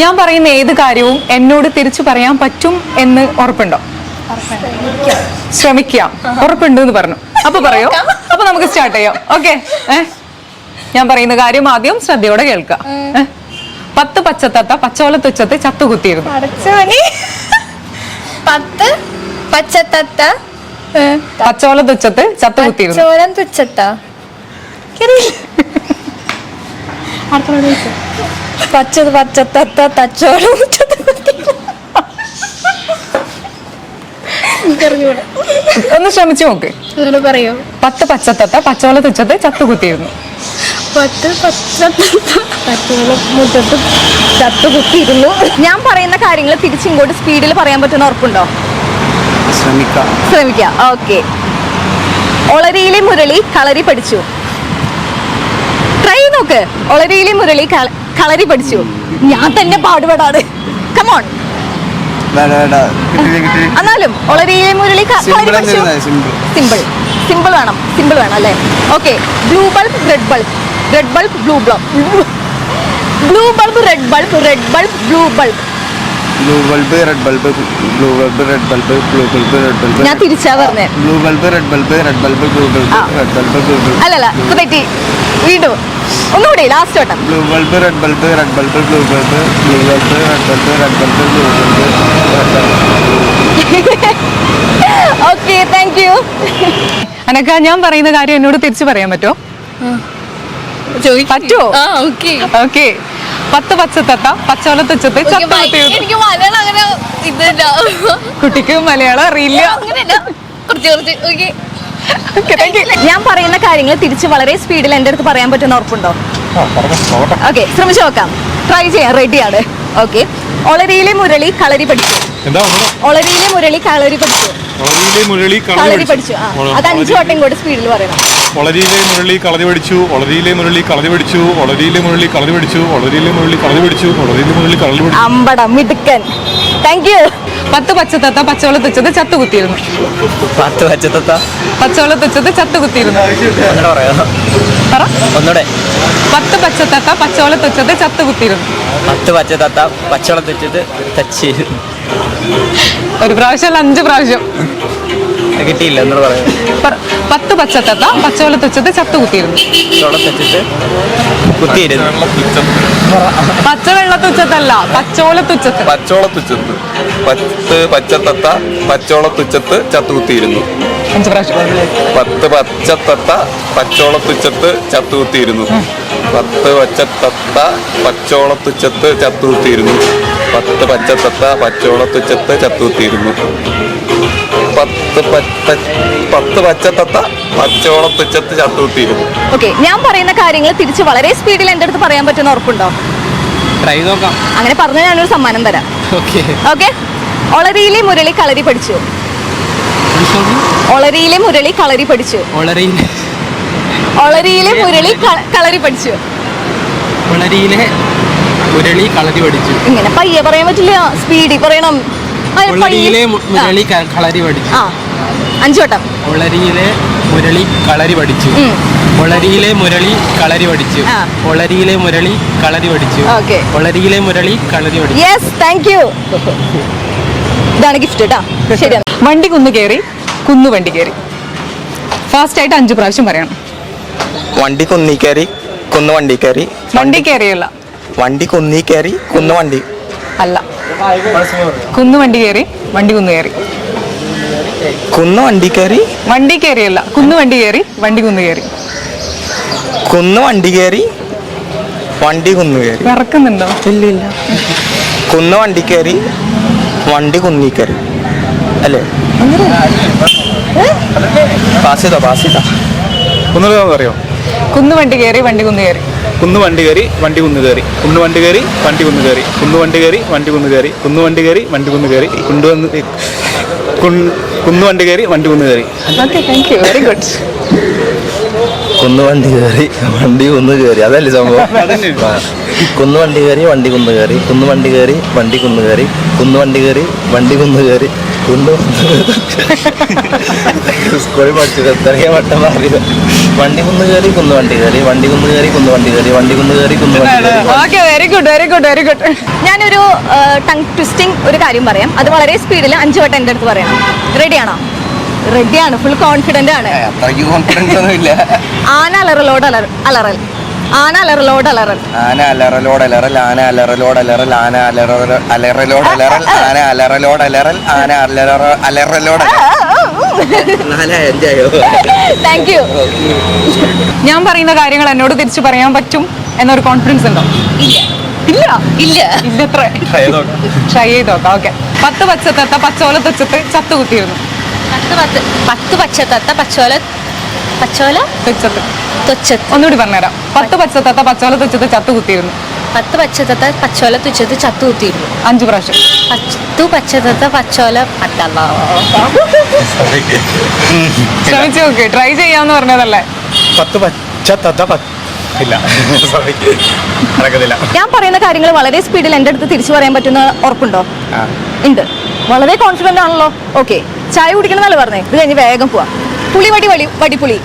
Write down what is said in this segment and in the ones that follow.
ഞാൻ പറയുന്ന ഏത് കാര്യവും എന്നോട് തിരിച്ചു പറയാൻ പറ്റും എന്ന് ഉറപ്പുണ്ടോ? ശ്രമിക്കാം. ഉറപ്പുണ്ട് എന്ന് പറഞ്ഞു. അപ്പൊ പറയോ? അപ്പൊ നമുക്ക് സ്റ്റാർട്ട് ചെയ്യാം. ഓക്കെ. ഞാൻ പറയുന്ന കാര്യം ആദ്യം ശ്രദ്ധയോടെ കേൾക്കാം. 10 പച്ചത്തത്ത പച്ചോളത്തുച്ചത്ത് ചത്തുകുത്തിയിരുന്നു. 10 പച്ചത്തത്ത പച്ചോളത്തുച്ചത്ത് ചത്തുകുത്തിയിരുന്നു. പച്ചത്തത്ത തച്ചോളം ഒന്ന് ശ്രമിച്ചു നോക്ക്. പറയോ? 10 പച്ചത്തത്ത പച്ചോളത്തുച്ചത്ത് ചത്തുകുത്തിയിരുന്നു. 10 പച്ചോളമുറ്റത്ത് ചത്തുകുത്തിയിരുന്നു. ഞാൻ പറയുന്ന കാര്യങ്ങൾ തിരിച്ചിങ്ങോട്ട് സ്പീഡിൽ പറയാൻ പറ്റുന്ന ഉറപ്പുണ്ടോ? ശ്രമിക്കാം. ഓക്കെ. ഒളരിയിലെ മുരളി കളരി പഠിച്ചു. ട്രൈ നോക്ക്. ഒളരിയിലെ മുരളി കളരി പഠിച്ചു. ഞാൻ തന്നെ പാടുപെടാണ്. കമോൺ. എന്നാലും ഒളരിയിലെ മുരളി കളരി പഠിച്ചു. സിമ്പിൾ വേണം. സിമ്പിൾ വേണം അല്ലേ? Okay. Blue bulb red bulb, red bulb blue bulb, blue bulb red bulb, red bulb blue bulb, blue bulb red bulb, blue bulb red bulb, blue bulb red bulb. ഞാൻ തിരിച്ചാ പറഞ്ഞേ. Blue bulb red bulb, red bulb blue bulb, red bulb blue bulb. അല്ലല്ല, ഇത് തെറ്റി. വീണ്ടും ഒന്നുകൂടി last വട്ടം. Blue bulb red bulb, red bulb blue bulb, blue bulb red bulb, red bulb blue bulb. Okay, thank you. അനക്ക, ഞാൻ പറയുന്ന കാര്യം എന്നോട് തിരിച്ചു പറയാൻ പറ്റുമോ? പറ്റുമോ? ഓക്കെ. 10 പച്ചത്തത്ത പച്ചോളത്തുച്ചത്ത് ചത്തുകുത്തിയിരുന്നു. എനിക്ക് മലയാളം അങ്ങനെ ഇതല്ല. കുട്ടിക്ക് മലയാളം അറിയില്ല. ഞാൻ പറയുന്ന കാര്യങ്ങൾ തിരിച്ച് വളരെ സ്പീഡിൽ എന്റെ അടുത്ത് പറയാൻ പറ്റുന്ന ഉറപ്പുണ്ടോ? ഓക്കെ, ശ്രമിച്ചു നോക്കാം. ട്രൈ ചെയ്യാം. റെഡിയാണ്. ഓക്കെ. ഒളരിയിലെ മുരളി കളരി പഠിച്ചു. ഒളരിയിലെ മുരളി കളരി പഠിച്ചു. കളരി പഠിച്ചു. അത് 5 വട്ടം ഇങ്ങോട്ട് സ്പീഡിൽ പറയണം. ഒളരിയിലെ മുരളി കളരി പഠിച്ചു. ഒളരിയിലെ മുരളി കളരി പഠിച്ചു. ഒളരിയിലെ മുരളി കളരി പഠിച്ചു. ഒളരിയിലെ മുരളി കളരി പഠിച്ചു. ഒളരിയിലെ മുരളി കളരി പഠിച്ചു. അമ്പട മിടുക്കൻ. Thank you. 10 പച്ചത്തത്ത പച്ചോളത്തുച്ചത്ത് ചത്തുകുത്തിയിരുന്നു. 10 പച്ചത്തത്ത പച്ചോളത്തുച്ചത്ത് ചത്തുകുത്തിയിരുന്നു. പറ. 10 പച്ചത്തത്ത പച്ചോളത്തുച്ചത്ത് ചത്തുകുത്തിയിരുന്നു. 10 പച്ചത്തത്ത പച്ചോളത്തുച്ചത്ത് തച്ചിരുന്നു. ഒരു പ്രാവശ്യം 5 പ്രാവശ്യം കിട്ടിയില്ല. എന്നോട് പറയാം. 10 പച്ചത്തത്ത പച്ചോളത്തുച്ചത്ത് ചത്തുകുത്തിയിരുന്നു. കുത്തിയിരുന്നു. പച്ചവെള്ളത്തുച്ചത്തല്ല, പച്ചോളത്തുച്ചത്ത്. 10 പച്ചത്തത്ത പച്ചോളത്തുച്ചത്ത് ചത്തുകുത്തിയിരുന്നു. 5 പ്രാവശ്യം. 10 പച്ചത്തത്ത പച്ചോളത്തുച്ചത്ത് ചത്തുകുത്തിയിരുന്നു. 10 പച്ചത്തത്ത പച്ചോളത്തുച്ചത്ത് ചത്തുകുത്തിയിരുന്നു. 10 പച്ചത്തത്ത പച്ചോളത്തുച്ചത്ത് ചത്തുകുത്തിയിരുന്നു. 10 പച്ചത്തത്ത പച്ചോളത്തുച്ചത്ത് ചത്തുകുത്തിയിരുന്നു. ഓക്കെ. ഞാൻ പറയുന്ന കാര്യങ്ങൾ തിരിച്ച് വളരെ സ്പീഡിൽ എന്റെ അടുത്ത് പറയാൻ പറ്റുന്ന ഉറപ്പുണ്ടോ? ട്രൈ നോക്കാം. അങ്ങനെ പറഞ്ഞാൽ ഞാനൊരു സമ്മാനം തരാം. ഓക്കെ. ഒളരിയിലെ മുരളി കളരി പഠിച്ചു. ഒളരിയിലെ മുരളി കളരി പഠിച്ചു. ഒളരിയിലെ മുരളി കളരി പഠിച്ചു. ഒളരിയിലെ മുരളി കളരി പഠിച്ചു. ഇങ്ങനെ പയ്യെ പറയാൻ പറ്റില്ല, സ്പീഡിൽ പറയണം. ഒളരിയിലെ മുരളി കളരി പഠിച്ചു. 5 വട്ടം. ഒളരിയിലെ മുരളി കളരി പഠിച്ചു. ഒളരിയിലെ മുരളി കളരി പഠിച്ചു. ഒളരിയിലെ മുരളി കളരി പഠിച്ചു. ഓക്കെ. ഒളരിയിലെ മുരളി കളരി പഠിച്ചു. Yes, thank you. ഇതാണ് ഗിഫ്റ്റ് കേട്ടോ. ശരിയാണ്. വണ്ടി കുന്നു കയറി, കുന്നു വണ്ടി കയറി. ഫാസ്റ്റ് ആയിട്ട് 5 പ്രാവശ്യം പറയണം. വണ്ടി കുന്നി കയറി, കുന്നു വണ്ടി കയറി. വണ്ടി കയറിയല്ല, വണ്ടി കുന്നി കയറി, കുന്നു വണ്ടി അല്ല. കുന്നു വണ്ടി കയറി, വണ്ടി കുന്നു കയറി. കുന്നു വണ്ടി കയറി, വണ്ടി കയറിയല്ല, കുന്നു വണ്ടി കയറി, വണ്ടി കുന്നു കയറി. കുന്നു വണ്ടി കയറി, വണ്ടി കുന്നു കയറി. മറക്കുന്നുണ്ടോ? ഇല്ല. കുന്നു വണ്ടി കയറി, വണ്ടി കുന്നി കയറി അല്ലേ? പാസ് ചെയ്തോ. ഒന്നുകൂടെ അറിയോ? കുന്നു വണ്ടി കയറി, വണ്ടി കുന്നു കയറി. കുന്നു വണ്ടി കയറി വണ്ടി കുന്നു കയറി. കുന്നു വണ്ടി കയറി വണ്ടി കുന്നു കയറി. കുന്നു വണ്ടി കയറി വണ്ടി കുന്നു കയറി. കുന്നു വണ്ടി കയറി വണ്ടി കുന്നു കയറി. കുന്നു വണ്ടി കയറി വണ്ടി കുന്നു കയറി. Okay, thank you. Very good. കുന്നു വണ്ടി കയറി, വണ്ടി കുന്നു കയറി. അതല്ലേ സംഭവം? കുന്നു വണ്ടി കയറി, വണ്ടി കുന്നു കയറി. കുന്നു വണ്ടി കയറി, വണ്ടി കുന്നു കയറി. കുന്നു വണ്ടി കയറി, വണ്ടി കുന്നു കയറി. സ്കൂളിൽ പഠിച്ചത് എത്രയോ വട്ടം മാറിയത്. വണ്ടി കുന്ന് കയറി കുന്ന് വണ്ടി കയറി, വണ്ടി കുന്ന് കയറി കുന്ന് വണ്ടി കയറി, വണ്ടി കുന്ന് കയറി കുന്ന് വണ്ടി കയറി. Okay, very good very good very good. ഞാനൊരു ടങ് ട്വിസ്റ്റിംഗ് ഒരു കാര്യം പറയാം. അത് വളരെ സ്പീഡിൽ 5 വട്ടം എൻ്റെ അടുത്ത് പറയണം. റെഡിയാണോ? റെഡിയാണ്, ഫുൾ കോൺഫിഡന്റ് ആണ്. അത്രയ്ക്ക് കോൺഫിഡൻസ് ഒന്നും ഇല്ല. ആന അലറലോട് അലറൽ, ആന അലറലോട് അലറൽ, ആന അലറലോട് അലറൽ, ആന അലറലോട് അലറൽ, ആന അലറലോട് അലറൽ, ആന അലറലോട് അലറൽ, ആന അലറലോട്. 4-5 താങ്ക് യു. ഞാൻ പറയുന്ന കാര്യങ്ങൾ എന്നോട് തിരിച്ചു പറയാൻ പറ്റും എന്നൊരു കോൺഫിഡൻസ് ഉണ്ടോ? ഇല്ല ഇല്ല ഇല്ല ഇല്ലത്ര. ട്രൈ ചെയ്ത് നോക്കാം. ഓക്കെ. 10 പച്ചത്തത്ത പച്ചോല തുച്ചത്ത് ചത്തു കുത്തിയിരുന്നു. 10 പച്ചത്തത്ത പച്ചോല തുച്ചത്ത്. തുച്ചത്ത്. ഒന്നുകൂടി പറഞ്ഞുതരാം. 10 പച്ചത്തത്ത പച്ചോല തുച്ചത്ത് ചത്തു കുത്തിയിരുന്നു. 10 പച്ചത്തത്ത പച്ചോല തുച്ചത്ത് ചത്തു കുത്തിയിരുന്നു. 5 പ്രാവശ്യം. 10 പച്ചത്തത്ത പച്ചോല അട്ടല്ല. ശ്രമിച്ചു നോക്ക്. ട്രൈ ചെയ്യാന്ന് പറഞ്ഞതല്ലേ? 10 പച്ചത്തത്ത ഇല്ല, നടക്കുന്നില്ല. ഞാൻ പറയുന്ന കാര്യങ്ങൾ വളരെ സ്പീഡിൽ എൻ്റെ അടുത്ത് തിരിച്ചു പറയാൻ പറ്റുന്ന ഉറപ്പുണ്ടോ? ഉണ്ട്. വളരെ കോൺഫിഡന്റ് ആണല്ലോ. ഓക്കെ, ചായ കുടിക്കണമെന്നല്ലേ പറഞ്ഞേ? ഇത് കഴിഞ്ഞ് വേഗം പോവാ. പുളി വടി വടി പുളി,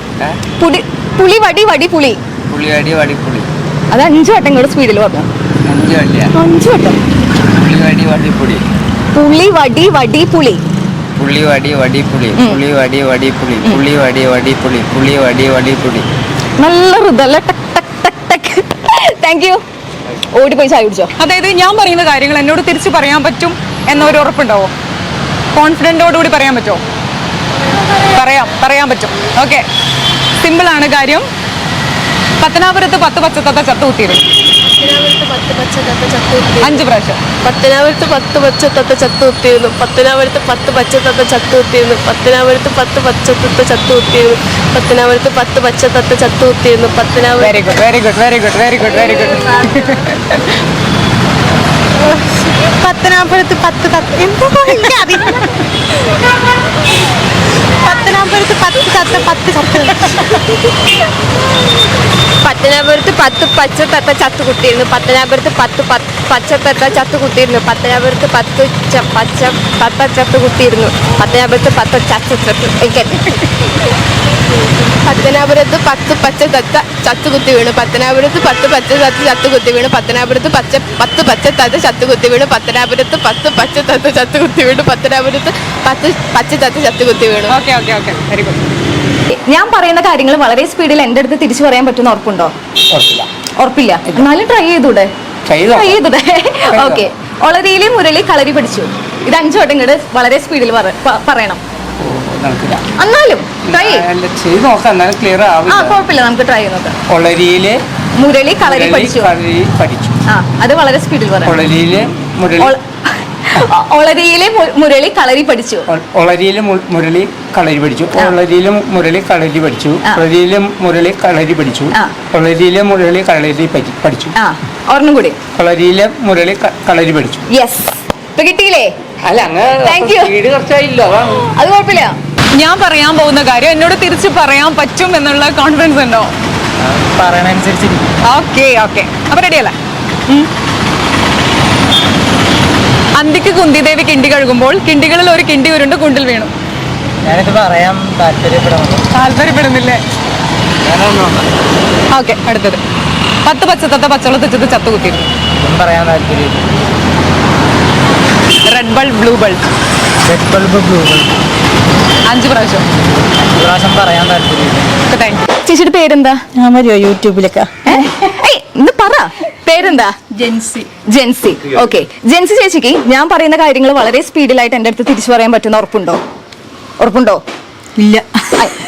പുളി വടി വടി പുളി. പുള്ളിവടി വടിപ്പുളി. അത് 5 വട്ടം ഇങ്ങോട്ട് സ്പീഡിൽ പറഞ്ഞു. 5 വടിയാ. 5 വട്ടം. പുള്ളിവടി വടിപ്പുളി. പുളി വടി വടി പുളി. പുള്ളിവടി വടിപ്പുളി, പുള്ളിവടി വടിപ്പുളി, പുള്ളിവടി വടിപ്പുളി, പുള്ളിവടി വടിപ്പുളി. നല്ല ഹൃദയ ടക് ടക് ടക് ടക്. Thank you. ഓടിപ്പോയി ചായ കുടിച്ചോ. അതായത് ഞാൻ പറയുന്ന കാര്യങ്ങൾ എന്നോട് തിരിച്ചു പറയാൻ പറ്റും എന്നൊരു ഉറപ്പുണ്ടാവോ? കോൺഫിഡൻറ്റോടുകൂടി പറയാൻ പറ്റുമോ? പറയാൻ പറ്റും. ഓക്കെ, സിമ്പിൾ ആണ് കാര്യം. പത്തനാപുരത്ത് 10 പച്ചത്തത്ത ചത്തു കുത്തിയിരുന്നു. 5 പ്രാവശ്യം. പത്തനാപുരത്ത് 10 പച്ചത്തത്ത ചത്തു കുത്തിയിരുന്നു. പത്തനാപുരത്ത് 10 പച്ചത്തത്ത ചത്തു കുത്തിയിരുന്നു. പത്തനാപുരത്ത് 10 പച്ചത്തത്ത ചത്തു കുത്തിയിരുന്നു. പത്തനാപുരത്ത് 10 പച്ചത്തത്ത ചത്തു കുത്തിയിരുന്നു. Very good very good very good very good very good. പത്തനാപുരത്ത് 10 എന്തോ പത്തനാപുരത്ത് 10 ചത്ത 10 ചത്ത്. പത്തനാപുരത്ത് 10 പച്ചത്തത്ത ചത്തു കുത്തിയിരുന്നു. പത്തനാപുരത്ത് 10 പച്ചത്തത്ത ചത്തു കുത്തിയിരുന്നു. പത്തനാപുരത്ത് 10 പച്ച ചത്തു കുത്തിയിരുന്നു. പത്തനാപുരത്ത് 10 ചത്തു. പത്തനാപുരത്ത് 10 പച്ചത്തത്ത ചത്തു കുത്തി വീണു. പത്തനാപുരത്ത് 10 പച്ചത്തത്ത ചത്തു കുത്തി വീണു. പത്തനാപുരത്ത് 10 പച്ചത്തത്ത ചത്തു കുത്തി വീണു. പത്തനാപുരത്ത് 10 പച്ചത്തത്ത ചത്തു കുത്തി വീണു. പത്തനാപുരത്ത് 10 പച്ചത്തത്ത ചത്തു കുത്തി വീണു. Okay okay okay, very good. ഞാൻ പറയുന്ന കാര്യങ്ങൾ വളരെ സ്പീഡിൽ എൻ്റെ അടുത്ത് തിരിച്ചു പറയാൻ പറ്റുന്ന ഉറപ്പുണ്ടോ? ഉറപ്പില്ല. എന്നാലും ട്രൈ ചെയ്തൂടെ? ട്രൈ ചെയ്തൂടെ? ഓക്കെ. ഒളരിയിലെ മുരളി കളരി പഠിച്ചു. ഇത് 5 വട്ടം ഇങ്ങോട്ട് വളരെ സ്പീഡിൽ പറയണം. എന്നാലും ട്രൈ ചെയ്ത് നോക്കാം, എന്നാലും ക്ലിയർ ആവില്ല. കുഴപ്പമില്ല, നമുക്ക് ട്രൈ ചെയ്ത് നോക്കാം. ഒളരിയിലെ മുരളി കളരി പഠിച്ചു. പഠിച്ചു. അത് വളരെ സ്പീഡിൽ പറയാം. ഒളരിയിലെ മുരളി ഒളരിയിലെ മുരളി കളരി പഠിച്ചു. ഒളരിയിലെ മുരളി കളരി പഠിച്ചു. ഒളരിയിലെ മുരളി കളരി പഠിച്ചു. ഒളരിയിലെ മുരളി കളരി പഠിച്ചു. ഒളരിയിലെ മുരളി കളരി പഠിച്ചു. ഒരെണ്ണം കൂടി. ഒളരിയിലെ മുരളി കളരി പഠിച്ചു. യെസ്, ഇപ്പൊ കിട്ടിയില്ലേ? അല്ല, താങ്ക് യു. സ്പീഡ് കുറച്ചായില്ലോ. അത് കുഴപ്പമില്ല. ഞാൻ പറയാൻ പോകുന്ന കാര്യം എന്നോട് തിരിച്ചു പറയാൻ പറ്റും എന്നുള്ള കോൺഫിഡൻസ് ഉണ്ടോ? പറയണനുസരിച്ച്. ഓക്കെ ഓക്കെ, അപ്പൊ റെഡിയല്ലേ? അന്തിക്ക് കുന്തിദേവി കിണ്ടി കഴുകുമ്പോൾ കിണ്ടികളിൽ ഒരു കിണ്ടി ഉരുണ്ട് കുണ്ടിൽ വീണു. ഞാനിത് പറയാൻ താല്പര്യപ്പെടുന്നില്ലേ? ഓക്കെ, അടുത്തത് 10 പച്ചത്തത്ത പച്ചവെള്ളം തുച്ചത്ത് ചത്തു കുത്തിയിരുന്നു. പറയാൻ താല്പര്യം. Red bulb blue bulb. 5 പ്രാവശ്യം. പറയാൻ താല്പര്യം. Thank you. ചേച്ചിയുടെ പേരെന്താ? ഞാൻ വരുമോ യൂട്യൂബിലൊക്കെ? ഇന്ന് പറ, പേരെന്താ? ജെൻസി. ഓക്കെ, ജെൻസി ചേച്ചിക്ക് ഞാൻ പറയുന്ന കാര്യങ്ങൾ വളരെ സ്പീഡിലായിട്ട് എൻ്റെ അടുത്ത് തിരിച്ചു പറയാൻ പറ്റുന്ന ഉറപ്പുണ്ടോ? ഇല്ല.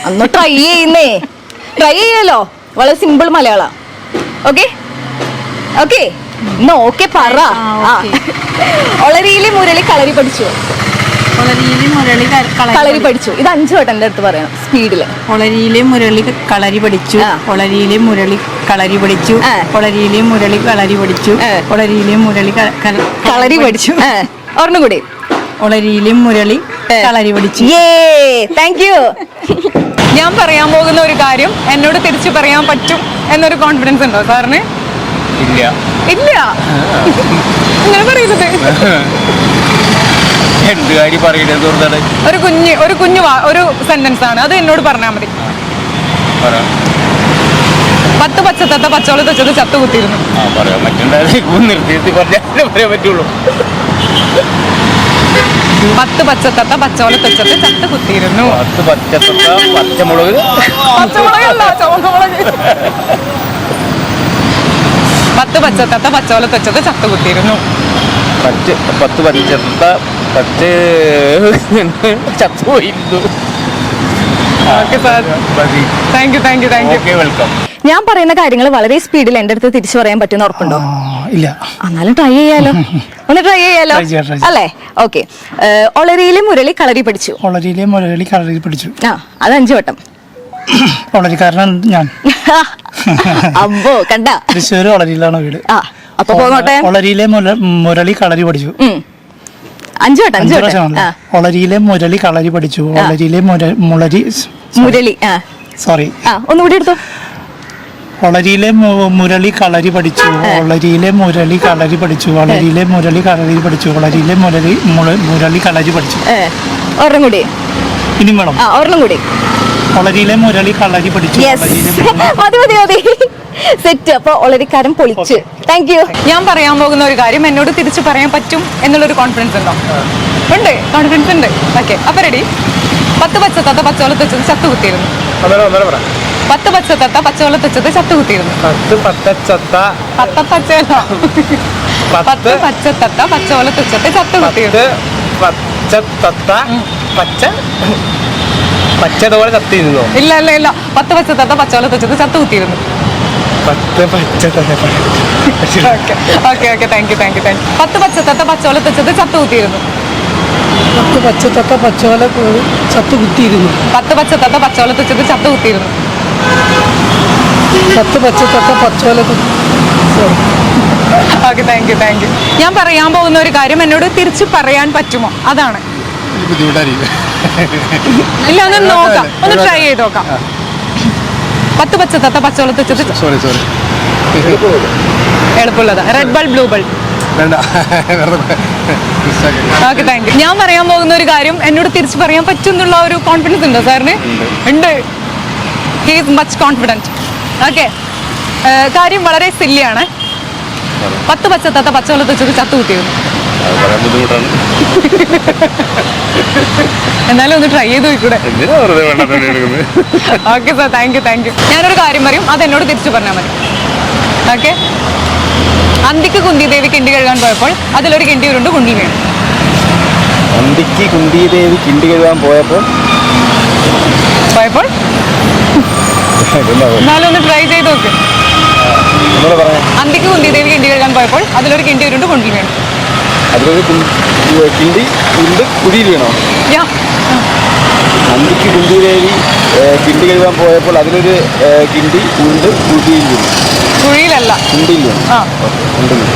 അന്ന് ട്രൈ ചെയ്യുന്നേ. ട്രൈ ചെയ്യാലോ. വളരെ സിമ്പിൾ മലയാളം. ഓക്കെ ഓക്കെ ഇന്ന് ഓക്കെ പറ. ഒളരിയിലെ മുരളി കളരി പഠിച്ചു. കളരി പഠിച്ചു. ഇത് 5 വട്ടം എൻ്റെ അടുത്ത് പറയണം സ്പീഡില്. ഒളരിയിലെ മുരളി കളരി പഠിച്ചു. ഒളരിയിലെ മുരളി കളരി പഠിച്ചു. ഒളരിയിലെ മുരളി കളരി പഠിച്ചു. ഒളരിയിലെ മുരളി കളരി പഠിച്ചു. ഒരെണ്ണം കൂടി. ഒളരിയിലെ മുരളി കളരി പഠിച്ചു. Thank you. ഞാൻ പറയാൻ പോകുന്ന ഒരു കാര്യം എന്നോട് തിരിച്ചു പറയാൻ പറ്റും എന്നൊരു കോൺഫിഡൻസ് ഉണ്ടോ സാറിന്? ഇല്ല. ഇല്ല, അങ്ങനെ പറയുന്നത്. എന്ത് കാര്യം പറയുന്നത് ഒരു കുഞ്ഞു ഒരു സെന്റൻസ് ആണ്, അത് എന്നോട് പറഞ്ഞാൽ മതി. 10 പച്ചത്തത്ത പച്ചോളത്ത് വെച്ചത് ചത്തു കുത്തിയിരുന്നു. പറയാൻ നിർത്തി പറഞ്ഞാലേ പറയാൻ പറ്റുള്ളൂ. 10 പച്ചത്തത്ത പച്ചോളത്ത് വെച്ചത് ചത്തു കുത്തിയിരുന്നു. 10 പച്ചത്തത്ത പച്ചമുളക് പച്ചമുളകല്ല, ചുവന്നമുളക്. 10 പച്ചത്തത്ത പച്ചോളത്ത് വെച്ചത് ചത്തു കുത്തിയിരുന്നു. 10 പച്ചത്തത്ത ചത്തുപോയിരുന്നു. വെൽക്കം. ഞാൻ പറയുന്ന കാര്യങ്ങൾ വളരെ സ്പീഡിൽ എന്റെ അടുത്ത് തിരിച്ചു പറയാൻ പറ്റുന്ന ഉറപ്പുണ്ടോ? ഇല്ല. എന്നാലും ട്രൈ ചെയ്യാലോ. ഒന്ന് ട്രൈ ചെയ്യാലോ അല്ലേ? ഓക്കെ. ഒളരിയിലെ മുരളി കളരി പഠിച്ചു. ഒളരിയിലെ മുരളി കളരി പഠിച്ചു. അത് 5 വട്ടം. ഒളരിക്കാരനാണ് ഞാൻ. അമ്പോ കണ്ട. തൃശ്ശൂർ ഒളരിയിലാണ് വീട്. അപ്പൊ പോന്നോട്ടെ. ഒളരിയിലെ മുരളി കളരി പഠിച്ചു. 5 വട്ടം. ഒളരിയിലെ മുരളി കളരി പഠിച്ചു. ഒളരിയിലെ മുരളി സോറി ഒന്നുകൂടി എടുത്തോ. ഒളരിയിലെ മുരളി കളരി പഠിച്ചു. ഒളരിയിലെ മുരളി കളരി പഠിച്ചു. ഒളരിയിലെ മുരളി കളരി പഠിച്ചു. ഒളരിയിലെ മുരളി കളരി പഠിച്ചു. ഒരെണ്ണം കൂടി. ഇനി വേണം. ഒരെണ്ണം കൂടി. ഒളരിയിലെ മുരളി കളരി പഠിച്ചു. മതി സെറ്റ്. അപ്പൊ ഒളരിക്കാരൻ പൊളിച്ച്. Thank you. ഞാൻ പറയാൻ പോകുന്ന ഒരു കാര്യം എന്നോട് തിരിച്ചു പറയാൻ പറ്റും എന്നുള്ളൊരു കോൺഫിഡൻസ് ഉണ്ടോ? ഉണ്ട്, കോൺഫിഡൻസ് ഉണ്ട്. ഓക്കെ, അപ്പൊ റെഡി. 10 പച്ചത്തത്ത പച്ചോളത്ത് വെച്ചത് ചത്തു കുത്തിയിരുന്നു. 10 പച്ചത്തത്ത പച്ചോളത്ത് വെച്ചത് ചത്തു കുത്തിയിരുന്നു. 10 പച്ചത്തത്ത പച്ചത്തത്ത പച്ചോളത്ത് വെച്ചത് ചത്തു കുത്തിയിരുന്നു. പച്ചതുപോലെ കത്തിയിരുന്നോ? ഇല്ല. 10 പച്ചത്തത്ത പച്ചോളത്ത് വെച്ചത് ചത്തു കുത്തിയിരുന്നു. Okay, thank you. 10 പച്ചത്തത്ത പച്ചോളത്ത് വെച്ചത് ചത്തു കുത്തിയിരുന്നു. 10 പച്ചത്തത്ത പച്ചോല ചത്തു കുത്തിയിരുന്നു. 10 പച്ചത്തത്ത പച്ചോളത്ത് വെച്ചത് ചത്തു കുത്തിയിരുന്നു. 10 പച്ചത്തത്ത പച്ചോല. Okay, thank you. ഞാൻ പറയാൻ പോകുന്ന ഒരു കാര്യം എന്നോട് തിരിച്ചു പറയാൻ പറ്റുമോ? അതാണ്. ഇല്ല, ഒന്ന് നോക്കാം, ഒന്ന് ട്രൈ ചെയ്ത് നോക്കാം. 10 പച്ചത്തത്ത പച്ചോളത്ത് വെച്ചത് എളുപ്പമുള്ളതാ. Red bulb, blue bulb. Okay, thank you. ഞാൻ പറയാൻ പോകുന്ന ഒരു കാര്യം എന്നോട് തിരിച്ചു പറയാൻ പറ്റും എന്നുള്ള ഒരു കോൺഫിഡൻസ് ഉണ്ടോ സാറിന്? ഉണ്ട്. He is much confident. Okay, കാര്യം വളരെ സില്ലിയാണ്. 10 പച്ചത്തത്ത പച്ചോളത്ത് വെച്ചത് ചത്തു കുത്തിയിരുന്നു. എന്നാലും ഒന്ന് ട്രൈ ചെയ്ത് നോക്കൂടെ? Okay sir, thank you. ഞാനൊരു കാര്യം പറയും, അത് എന്നോട് തിരിച്ചു പറഞ്ഞാൽ മതി. ഓക്കെ. അന്തിക്ക് കുന്തിദേവി കിണ്ടി കഴുകാൻ പോയപ്പോൾ അതിലൊരു കിണ്ടി ഉരുണ്ട് കുണ്ടിൽ വീണു. അന്തിക്ക് കുന്തിദേവി കിണ്ടി കഴുകാൻ പോയപ്പോൾ എന്നാലും ഒന്ന് ട്രൈ ചെയ്ത് നോക്ക്. അന്തിക്ക് കുന്തിദേവി കിണ്ടി കഴുകാൻ പോയപ്പോൾ അതിലൊരു കിണ്ടി ഉരുണ്ട് കുണ്ടിൽ വീണു. അതിലൊരു കിണ്ടി ഉരുണ്ട് കുഴിയിൽ വീണോ? അന്തിക്ക് കുന്തിദേവി കിണ്ടി കഴുകാൻ പോയപ്പോൾ അതിലൊരു കിണ്ടി ഉരുണ്ട് കുഴിയിൽ വീണു. കുഴിയിലല്ല, കുണ്ടിയിൽ വീണു.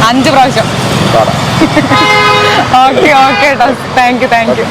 5 പ്രാവശ്യം. Okay, thank U.